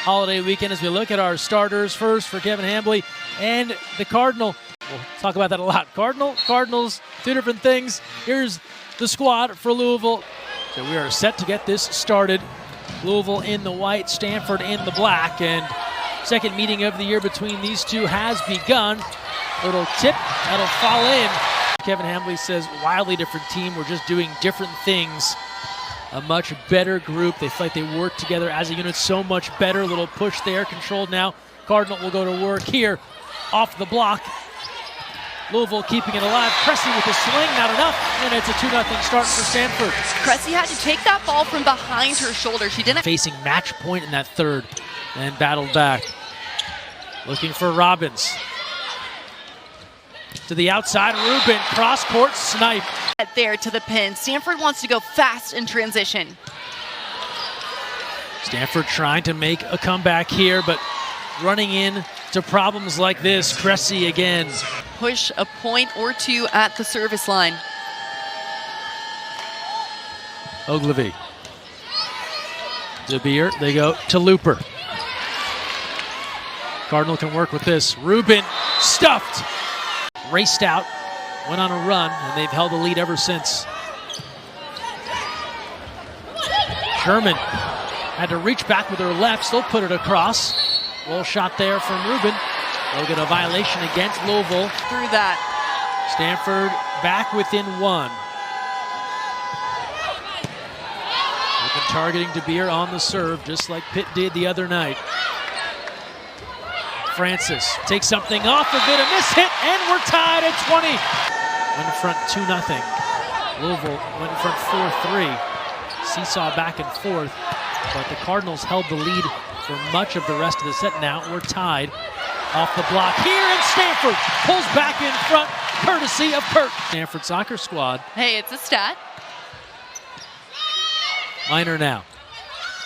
holiday weekend as we look at our starters. First for Kevin Hambley and the Cardinal. We'll talk about that a lot. Cardinals, two different things. Here's the squad for Louisville. So we are set to get this started. Louisville in the white, Stanford in the black, and second meeting of the year between these two has begun. Little tip, that'll fall in. Kevin Hambley says, wildly different team. We're just doing different things. A much better group. They feel like they work together as a unit so much better. A little push there, controlled now. Cardinal will go to work here, off the block. Louisville keeping it alive. Cressy with the swing, not enough, and it's a 2-0 start for Stanford. Cressy had to take that ball from behind her shoulder. She didn't. Facing match point in that third, and battled back. Looking for Robbins. To the outside, Rubin, cross-court snipe. There to the pin. Stanford wants to go fast in transition. Stanford trying to make a comeback here, but running in to problems like this. Cressy again. Push a point or two at the service line. Ogilvy. DeBeer, they go to Looper. Cardinal can work with this. Rubin, stuffed. Raced out, went on a run, and they've held the lead ever since. Sherman had to reach back with her left, still put it across. Roll shot there from Rubin. They'll get a violation against Louisville. Through that. Stanford back within one. They've been targeting DeBeer on the serve, just like Pitt did the other night. Francis takes something off of it, a miss hit, and we're tied at 20. Went in front 2-0. Louisville went in front 4-3. Seesaw back and forth, but the Cardinals held the lead for much of the rest of the set. Now we're tied. Off the block here, and Stanford pulls back in front, courtesy of Kurt. Stanford soccer squad. Hey, it's a stat. Minor now.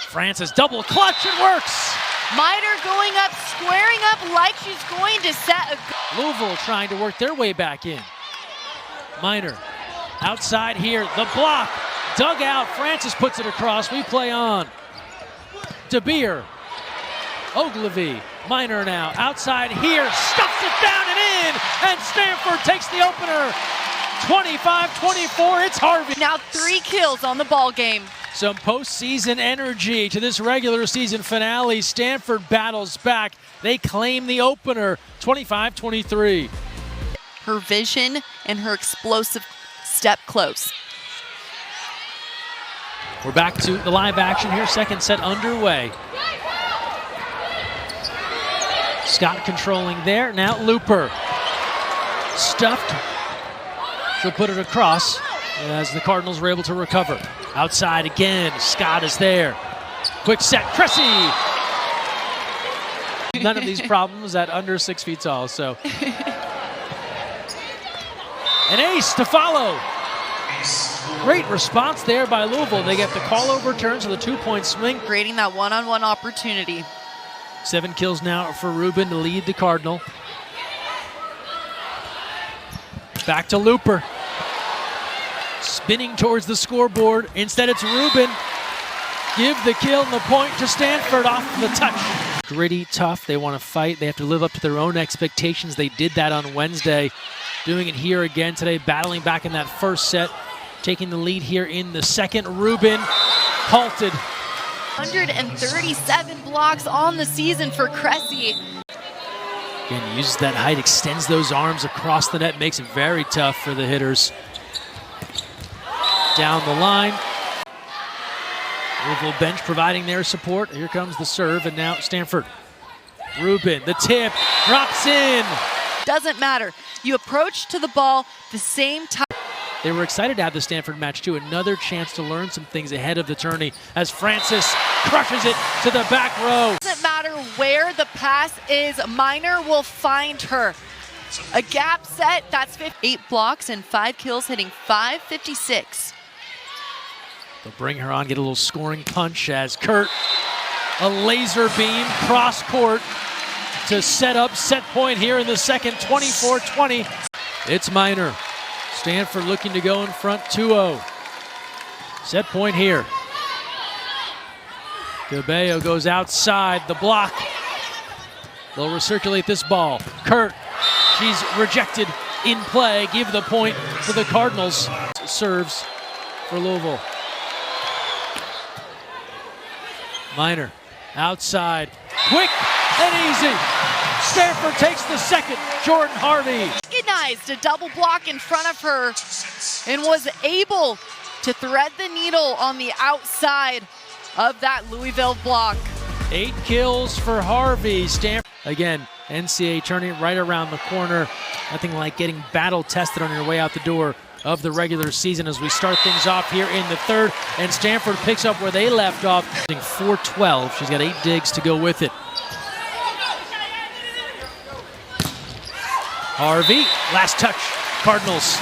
Francis double clutch, it works. Miter going up, squaring up like she's going to set a... Louisville trying to work their way back in. Minor outside here, the block, dug out, Francis puts it across, we play on. DeBeer, Ogilvy, Minor now, outside here, stuffs it down and in, and Stanford takes the opener. 25-24, it's Harvey. Now 3 kills on the ball game. Some postseason energy to this regular season finale. Stanford battles back. They claim the opener, 25-23. Her vision and her explosive step close. We're back to the live action here. Second set underway. Scott controlling there. Now Looper. Stuffed. She'll put it across as the Cardinals were able to recover. Outside again, Scott is there. Quick set, Cressy! None of these problems at under 6 feet tall, so. An ace to follow. Great response there by Louisville. They get the call overturned, so the 2-point swing. Creating that one-on-one opportunity. 7 kills now for Rubin to lead the Cardinal. Back to Looper. Spinning towards the scoreboard. Instead, it's Rubin. Give the kill and the point to Stanford off the touch. Gritty, tough. They want to fight. They have to live up to their own expectations. They did that on Wednesday. Doing it here again today, battling back in that first set. Taking the lead here in the second. Rubin halted. 137 blocks on the season for Cressy. Again, uses that height, extends those arms across the net, makes it very tough for the hitters. Down the line. Louisville bench providing their support. Here comes the serve, and now Stanford. Rubin, the tip, drops in. Doesn't matter. You approach to the ball the same time. They were excited to have the Stanford match too. Another chance to learn some things ahead of the tourney as Francis crushes it to the back row. Doesn't matter where the pass is, Minor will find her. A gap set, that's 8 blocks and 5 kills, hitting .556. They'll bring her on, get a little scoring punch as Kurt, a laser beam cross court to set up set point here in the second, 24-20. It's Minor. Stanford looking to go in front 2-0. Set point here. Cabello goes outside the block. They'll recirculate this ball. Kurt, she's rejected in play. Give the point to the Cardinals. Serves for Louisville. Minor, outside, quick and easy. Stanford takes the second. Jordan Harvey. Recognized a double block in front of her and was able to thread the needle on the outside of that Louisville block. 8 kills for Harvey. Stanford, again, NCAA tournament right around the corner. Nothing like getting battle tested on your way out the door of the regular season as we start things off here in the third. And Stanford picks up where they left off. 4-12. She's got 8 digs to go with it. Harvey, last touch, Cardinals.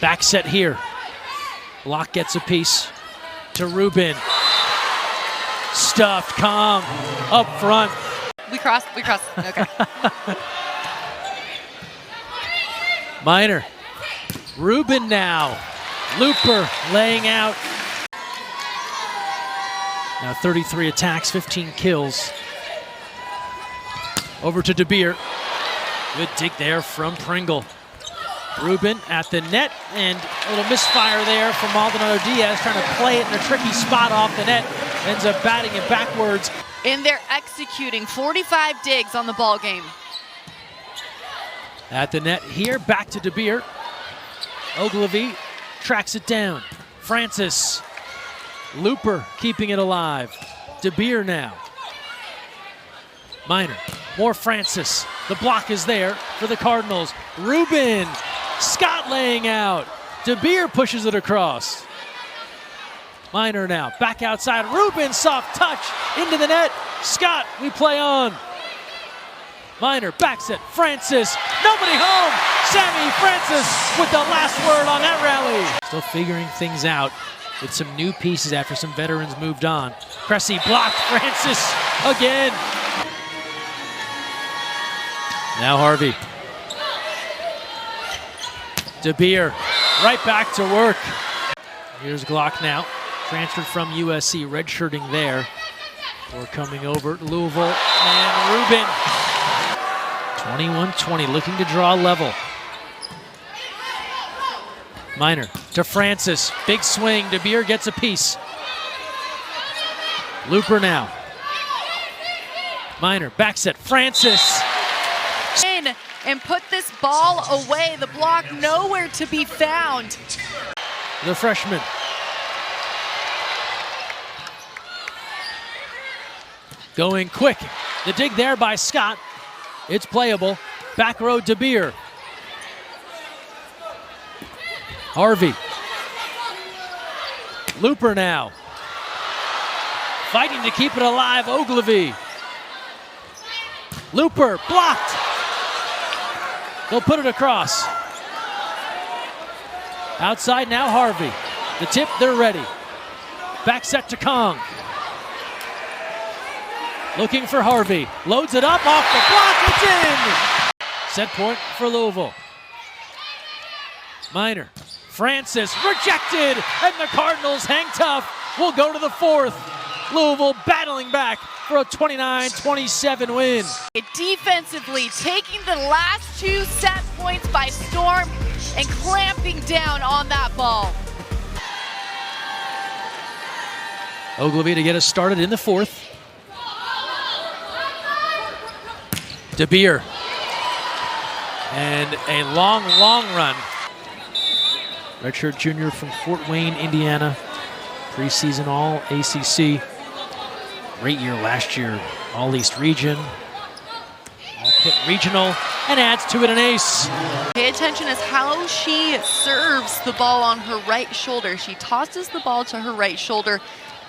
Back set here. Block gets a piece to Rubin. Stuffed, Kong, up front. We cross, okay. Minor, Rubin now. Looper laying out. Now 33 attacks, 15 kills. Over to DeBeer. Good dig there from Pringle. Rubin at the net, and a little misfire there from Maldonado Diaz, trying to play it in a tricky spot off the net. Ends up batting it backwards. And they're executing 45 digs on the ball game. At the net here, back to DeBeer. Ogilvy tracks it down. Francis. Looper keeping it alive. DeBeer now. Minor. More Francis. The block is there for the Cardinals. Rubin. Scott laying out. DeBeer pushes it across. Minor now. Back outside. Rubin, soft touch into the net. Scott, we play on. Minor, back set. Francis. Nobody home. Sammy Francis with the last word on that rally. Still figuring things out with some new pieces after some veterans moved on. Cressy blocked Francis again. Now Harvey. DeBeer right back to work. Here's Glock now. Transferred from USC, redshirting there. Or coming over to Louisville. And Rubin. 21-20, looking to draw level. Minor to Francis. Big swing. DeBeer gets a piece. Looper now. Minor, back set. Francis. In and put this ball away. The block nowhere to be found. The freshman. Going quick. The dig there by Scott. It's playable. Back row DeBeer. Harvey. Looper now. Fighting to keep it alive, Ogilvy. Looper blocked. They'll put it across. Outside now, Harvey. The tip, they're ready. Back set to Kong. Looking for Harvey. Loads it up off the block. It's in. Set point for Louisville. Minor. Francis rejected. And the Cardinals hang tough. We'll go to the fourth. Louisville battling back for a 29-27 win. Defensively taking the last 2 set points by storm and clamping down on that ball. Ogilvy to get us started in the fourth. DeBeer. And a long run. Redshirt junior from Fort Wayne, Indiana. Preseason All ACC. Great year last year. All East Region. All Pitt Regional. And adds to it an ace. Pay attention as how she serves the ball on her right shoulder. She tosses the ball to her right shoulder,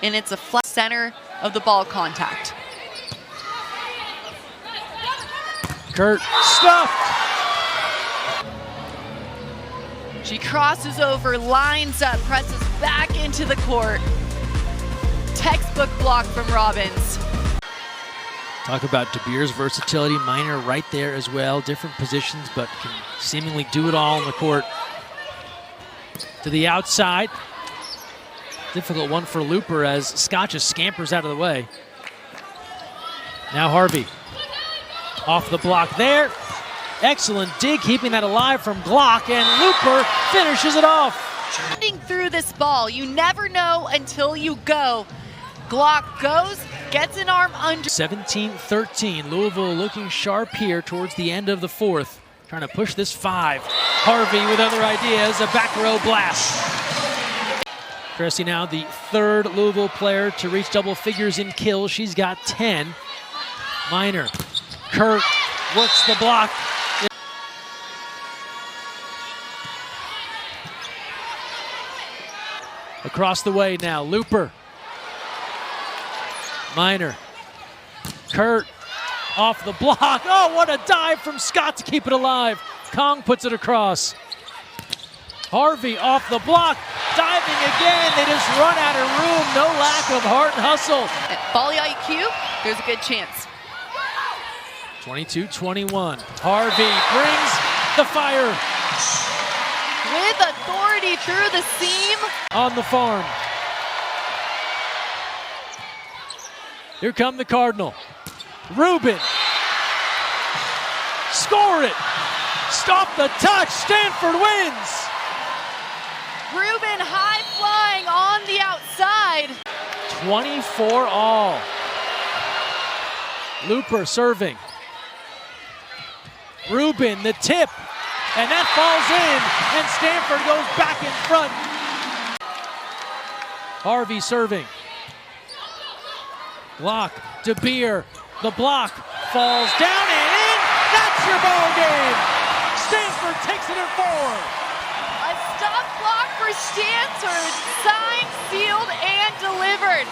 and it's a flat center of the ball contact. Kurt stuffed. She crosses over, lines up, presses back into the court. Textbook block from Robbins. Talk about DeBeer's versatility. Minor right there as well. Different positions, but can seemingly do it all on the court. To the outside. Difficult one for Looper as Scott just scampers out of the way. Now Harvey. Off the block there. Excellent dig, keeping that alive from Glock, and Looper finishes it off. Through this ball, you never know until you go. Glock goes, gets an arm under. 17-13, Louisville looking sharp here towards the end of the fourth. Trying to push this 5. Harvey with other ideas, a back row blast. Tracy now the third Louisville player to reach double figures in kills. She's got 10. Minor, Kurt works the block. Across the way now, Looper. Minor, Kurt off the block. Oh, what a dive from Scott to keep it alive. Kong puts it across. Harvey off the block, diving again. They just run out of room. No lack of heart and hustle. At Volley IQ, there's a good chance. 22-21. Harvey brings the fire. With authority through the seam. On the farm. Here come the Cardinal. Rubin. Score it. Stop the touch. Stanford wins. Rubin high flying on the outside. 24-all. Looper serving. Rubin, the tip, and that falls in, and Stanford goes back in front. Harvey serving. Block, DeBeer, the block, falls down and in. That's your ball game. Stanford takes it in 4. A stop block for Stanford, signed, sealed, and delivered.